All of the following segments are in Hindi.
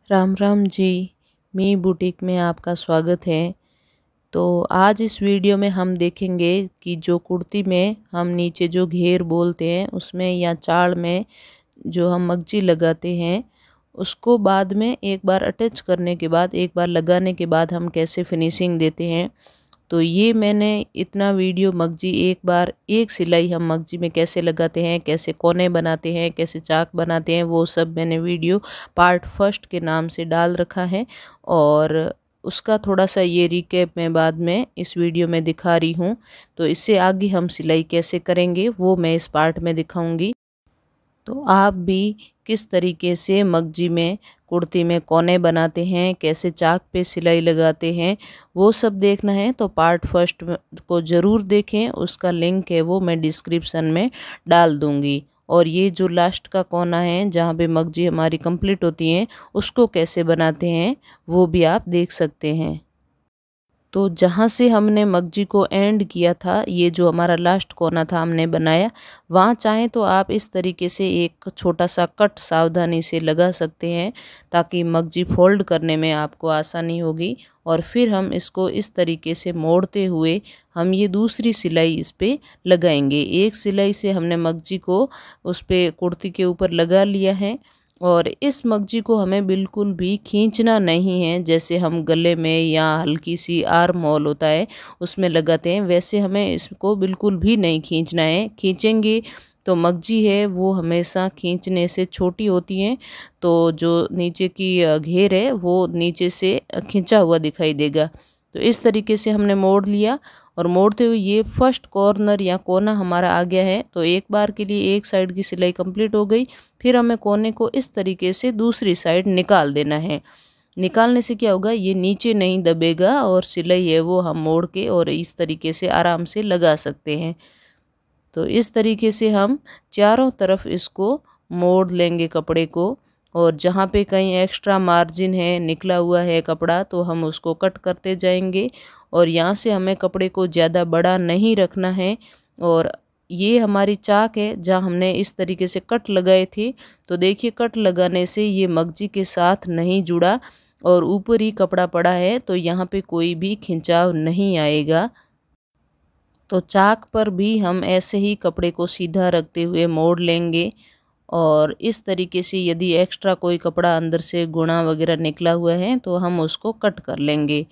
राम राम जी। मी बुटीक में आपका स्वागत है। तो आज इस वीडियो में हम देखेंगे कि जो कुर्ती में हम नीचे जो घेर बोलते हैं उसमें या चाड़ में जो हम मगजी लगाते हैं उसको बाद में एक बार अटैच करने के बाद एक बार लगाने के बाद हम कैसे फिनिशिंग देते हैं। तो ये मैंने इतना वीडियो मगजी एक बार एक सिलाई हम मगजी में कैसे लगाते हैं, कैसे कोने बनाते हैं, कैसे चाक बनाते हैं, वो सब मैंने वीडियो पार्ट फर्स्ट के नाम से डाल रखा है। और उसका थोड़ा सा ये रिकैप मैं बाद में इस वीडियो में दिखा रही हूँ। तो इससे आगे हम सिलाई कैसे करेंगे वो मैं इस पार्ट में दिखाऊंगी। तो आप भी किस तरीके से मगजी में कुर्ती में कोने बनाते हैं, कैसे चाक पे सिलाई लगाते हैं, वो सब देखना है तो पार्ट फर्स्ट को ज़रूर देखें। उसका लिंक है वो मैं डिस्क्रिप्शन में डाल दूँगी। और ये जो लास्ट का कोना है जहाँ पे मगजी हमारी कंप्लीट होती हैं उसको कैसे बनाते हैं वो भी आप देख सकते हैं। तो जहाँ से हमने मगजी को एंड किया था, ये जो हमारा लास्ट कोना था हमने बनाया, वहाँ चाहें तो आप इस तरीके से एक छोटा सा कट सावधानी से लगा सकते हैं ताकि मगजी फोल्ड करने में आपको आसानी होगी। और फिर हम इसको इस तरीके से मोड़ते हुए हम ये दूसरी सिलाई इस पर लगाएंगे। एक सिलाई से हमने मगजी को उस पर कुर्ती के ऊपर लगा लिया है और इस मगजी को हमें बिल्कुल भी खींचना नहीं है। जैसे हम गले में या हल्की सी आर्म होल होता है उसमें लगाते हैं, वैसे हमें इसको बिल्कुल भी नहीं खींचना है। खींचेंगे तो मगजी है वो हमेशा खींचने से छोटी होती हैं, तो जो नीचे की घेर है वो नीचे से खींचा हुआ दिखाई देगा। तो इस तरीके से हमने मोड़ लिया और मोड़ते हुए ये फर्स्ट कॉर्नर या कोना हमारा आ गया है। तो एक बार के लिए एक साइड की सिलाई कंप्लीट हो गई। फिर हमें कोने को इस तरीके से दूसरी साइड निकाल देना है। निकालने से क्या होगा, ये नीचे नहीं दबेगा और सिलाई है वो हम मोड़ के और इस तरीके से आराम से लगा सकते हैं। तो इस तरीके से हम चारों तरफ इसको मोड़ लेंगे कपड़े को। और जहाँ पे कहीं एक्स्ट्रा मार्जिन है, निकला हुआ है कपड़ा, तो हम उसको कट करते जाएंगे। और यहाँ से हमें कपड़े को ज़्यादा बड़ा नहीं रखना है। और ये हमारी चाक है जहाँ हमने इस तरीके से कट लगाए थे। तो देखिए कट लगाने से ये मगजी के साथ नहीं जुड़ा और ऊपर ही कपड़ा पड़ा है, तो यहाँ पे कोई भी खिंचाव नहीं आएगा। तो चाक पर भी हम ऐसे ही कपड़े को सीधा रखते हुए मोड़ लेंगे। और इस तरीके से यदि एक्स्ट्रा कोई कपड़ा अंदर से गुणा वगैरह निकला हुआ है तो हम उसको कट कर लेंगे।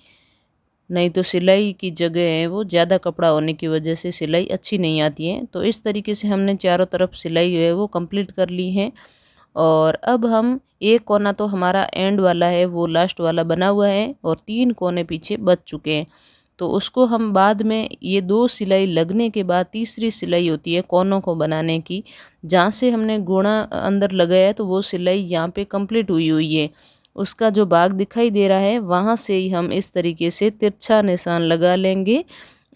नहीं तो सिलाई की जगह है वो ज़्यादा कपड़ा होने की वजह से सिलाई अच्छी नहीं आती है। तो इस तरीके से हमने चारों तरफ सिलाई है वो कंप्लीट कर ली है। और अब हम एक कोना तो हमारा एंड वाला है वो लास्ट वाला बना हुआ है और 3 कोने पीछे बच चुके हैं। तो उसको हम बाद में ये 2 सिलाई लगने के बाद तीसरी सिलाई होती है कोनों को बनाने की, जहाँ से हमने गुणा अंदर लगाया है तो वो सिलाई यहाँ पे कंप्लीट हुई है। उसका जो भाग दिखाई दे रहा है वहाँ से ही हम इस तरीके से तिरछा निशान लगा लेंगे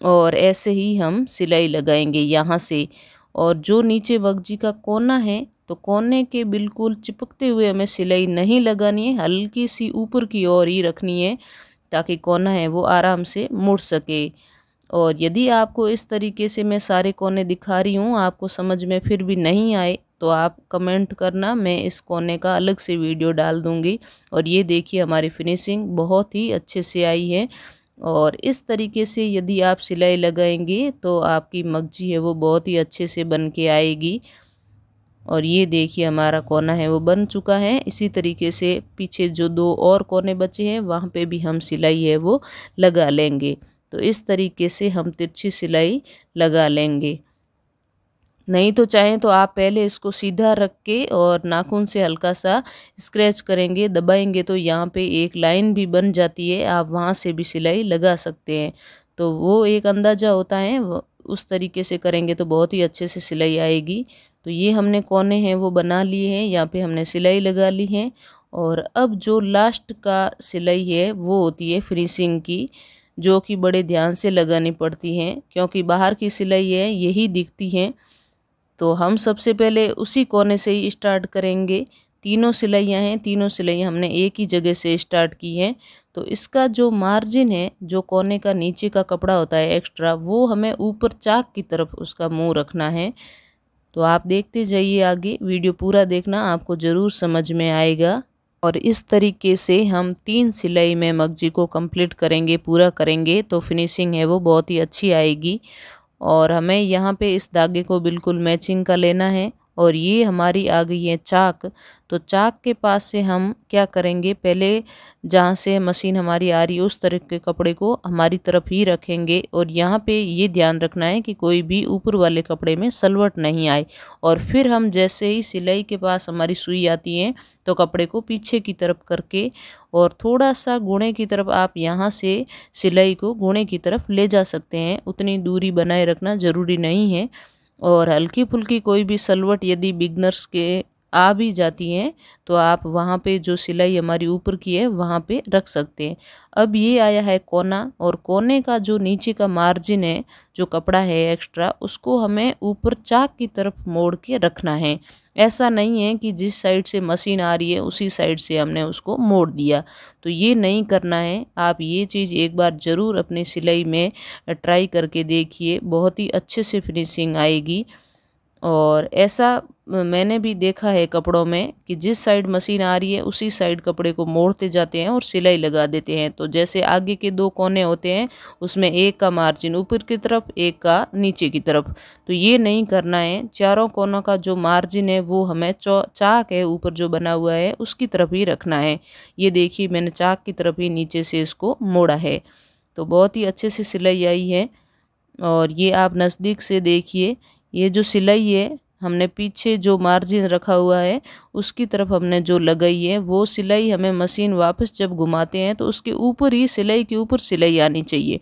और ऐसे ही हम सिलाई लगाएंगे यहाँ से। और जो नीचे मगजी का कोना है तो कोने के बिल्कुल चिपकते हुए हमें सिलाई नहीं लगानी है, हल्की सी ऊपर की ओर ही रखनी है ताकि कोना है वो आराम से मुड़ सके। और यदि आपको इस तरीके से मैं सारे कोने दिखा रही हूँ आपको समझ में फिर भी नहीं आए तो आप कमेंट करना, मैं इस कोने का अलग से वीडियो डाल दूँगी। और ये देखिए हमारी फिनिशिंग बहुत ही अच्छे से आई है। और इस तरीके से यदि आप सिलाई लगाएंगे तो आपकी मगजी है वो बहुत ही अच्छे से बन के आएगी। और ये देखिए हमारा कोना है वो बन चुका है। इसी तरीके से पीछे जो 2 और कोने बचे हैं वहाँ पे भी हम सिलाई है वो लगा लेंगे। तो इस तरीके से हम तिरछी सिलाई लगा लेंगे। नहीं तो चाहें तो आप पहले इसको सीधा रख के और नाखून से हल्का सा स्क्रैच करेंगे, दबाएंगे तो यहाँ पे एक लाइन भी बन जाती है, आप वहाँ से भी सिलाई लगा सकते हैं। तो वो एक अंदाज़ा होता है, उस तरीके से करेंगे तो बहुत ही अच्छे से सिलाई आएगी। तो ये हमने कोने हैं वो बना लिए हैं, यहाँ पे हमने सिलाई लगा ली है। और अब जो लास्ट का सिलाई है वो होती है फिनिशिंग की, जो कि बड़े ध्यान से लगानी पड़ती हैं क्योंकि बाहर की सिलाई है यही दिखती हैं। तो हम सबसे पहले उसी कोने से ही स्टार्ट करेंगे। तीनों सिलाइयाँ हैं, तीनों सिलाइयाँ हमने एक ही जगह से स्टार्ट की हैं। तो इसका जो मार्जिन है, जो कोने का नीचे का कपड़ा होता है एक्स्ट्रा, वो हमें ऊपर चाक की तरफ उसका मुंह रखना है। तो आप देखते जाइए आगे, वीडियो पूरा देखना, आपको ज़रूर समझ में आएगा। और इस तरीके से हम 3 सिलाई में मगजी को कंप्लीट करेंगे, पूरा करेंगे, तो फिनिशिंग है वो बहुत ही अच्छी आएगी। और हमें यहाँ पे इस धागे को बिल्कुल मैचिंग का लेना है। और ये हमारी आ गई है चाक। तो चाक के पास से हम क्या करेंगे, पहले जहाँ से मशीन हमारी आ रही है उस तरह के कपड़े को हमारी तरफ ही रखेंगे। और यहाँ पे ये ध्यान रखना है कि कोई भी ऊपर वाले कपड़े में सलवट नहीं आए। और फिर हम जैसे ही सिलाई के पास हमारी सुई आती है तो कपड़े को पीछे की तरफ करके और थोड़ा सा गुणे की तरफ, आप यहाँ से सिलाई को गुणे की तरफ ले जा सकते हैं, उतनी दूरी बनाए रखना ज़रूरी नहीं है। और हल्की फुल्की कोई भी सलवट यदि बिगनर्स के आ भी जाती हैं तो आप वहाँ पे जो सिलाई हमारी ऊपर की है वहाँ पे रख सकते हैं। अब ये आया है कोना, और कोने का जो नीचे का मार्जिन है, जो कपड़ा है एक्स्ट्रा, उसको हमें ऊपर चाक की तरफ मोड़ के रखना है। ऐसा नहीं है कि जिस साइड से मशीन आ रही है उसी साइड से हमने उसको मोड़ दिया, तो ये नहीं करना है। आप ये चीज़ एक बार ज़रूर अपनी सिलाई में ट्राई करके देखिए, बहुत ही अच्छे से फिनिशिंग आएगी। और ऐसा मैंने भी देखा है कपड़ों में कि जिस साइड मशीन आ रही है उसी साइड कपड़े को मोड़ते जाते हैं और सिलाई लगा देते हैं। तो जैसे आगे के 2 कोने होते हैं उसमें एक का मार्जिन ऊपर की तरफ, एक का नीचे की तरफ, तो ये नहीं करना है। चारों कोनों का जो मार्जिन है वो हमें चाक है ऊपर जो बना हुआ है उसकी तरफ ही रखना है। ये देखिए मैंने चाक की तरफ ही नीचे से इसको मोड़ा है, तो बहुत ही अच्छे से सिलाई आई है। और ये आप नज़दीक से देखिए, ये जो सिलाई है हमने पीछे जो मार्जिन रखा हुआ है उसकी तरफ हमने जो लगाई है, वो सिलाई हमें मशीन वापस जब घुमाते हैं तो उसके ऊपर ही, सिलाई के ऊपर सिलाई आनी चाहिए।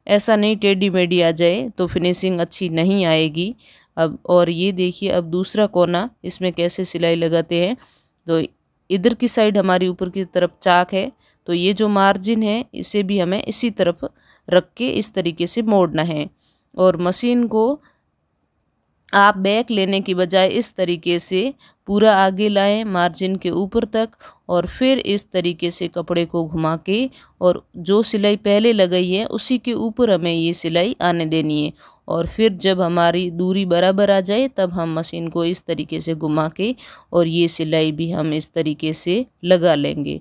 ऐसा नहीं टेढ़ी मेढ़ी आ जाए तो फिनिशिंग अच्छी नहीं आएगी। अब और ये देखिए अब दूसरा कोना, इसमें कैसे सिलाई लगाते हैं। तो इधर की साइड हमारी ऊपर की तरफ चाक है, तो ये जो मार्जिन है इसे भी हमें इसी तरफ रख के इस तरीके से मोड़ना है। और मशीन को आप बैक लेने की बजाय इस तरीके से पूरा आगे लाएं मार्जिन के ऊपर तक, और फिर इस तरीके से कपड़े को घुमा के और जो सिलाई पहले लगाई है उसी के ऊपर हमें ये सिलाई आने देनी है। और फिर जब हमारी दूरी बराबर आ जाए तब हम मशीन को इस तरीके से घुमा के और ये सिलाई भी हम इस तरीके से लगा लेंगे।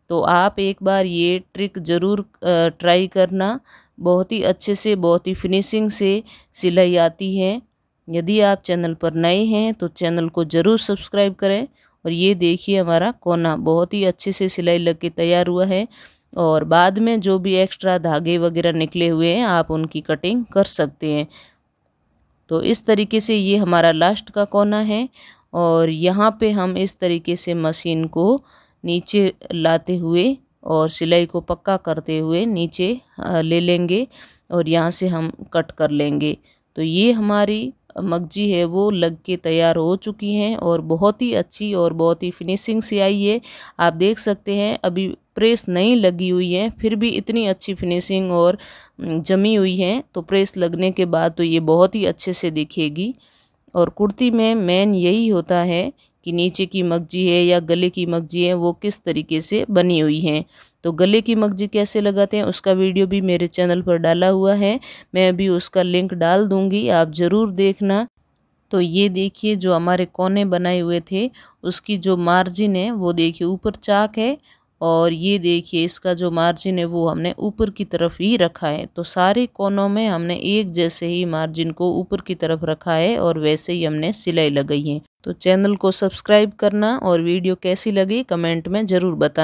तो आप एक बार ये ट्रिक ज़रूर ट्राई करना, बहुत ही अच्छे से, बहुत ही फिनिशिंग से सिलाई आती है। यदि आप चैनल पर नए हैं तो चैनल को ज़रूर सब्सक्राइब करें। और ये देखिए हमारा कोना बहुत ही अच्छे से सिलाई लग के तैयार हुआ है। और बाद में जो भी एक्स्ट्रा धागे वगैरह निकले हुए हैं आप उनकी कटिंग कर सकते हैं। तो इस तरीके से ये हमारा लास्ट का कोना है। और यहाँ पे हम इस तरीके से मशीन को नीचे लाते हुए और सिलाई को पक्का करते हुए नीचे ले लेंगे और यहाँ से हम कट कर लेंगे। तो ये हमारी मगजी है वो लग के तैयार हो चुकी हैं और बहुत ही अच्छी और बहुत ही फिनिशिंग से आई है। आप देख सकते हैं अभी प्रेस नहीं लगी हुई है, फिर भी इतनी अच्छी फिनिशिंग और जमी हुई है। तो प्रेस लगने के बाद तो ये बहुत ही अच्छे से दिखेगी। और कुर्ती में मेन यही होता है कि नीचे की मगजी है या गले की मगजी है वो किस तरीके से बनी हुई हैं। तो गले की मगजी कैसे लगाते हैं उसका वीडियो भी मेरे चैनल पर डाला हुआ है, मैं अभी उसका लिंक डाल दूंगी, आप ज़रूर देखना। तो ये देखिए जो हमारे कोने बनाए हुए थे उसकी जो मार्जिन है वो देखिए ऊपर चाक है, और ये देखिए इसका जो मार्जिन है वो हमने ऊपर की तरफ ही रखा है। तो सारे कोनों में हमने एक जैसे ही मार्जिन को ऊपर की तरफ रखा है और वैसे ही हमने सिलाई लगाई है। तो चैनल को सब्सक्राइब करना और वीडियो कैसी लगी कमेंट में ज़रूर बताना।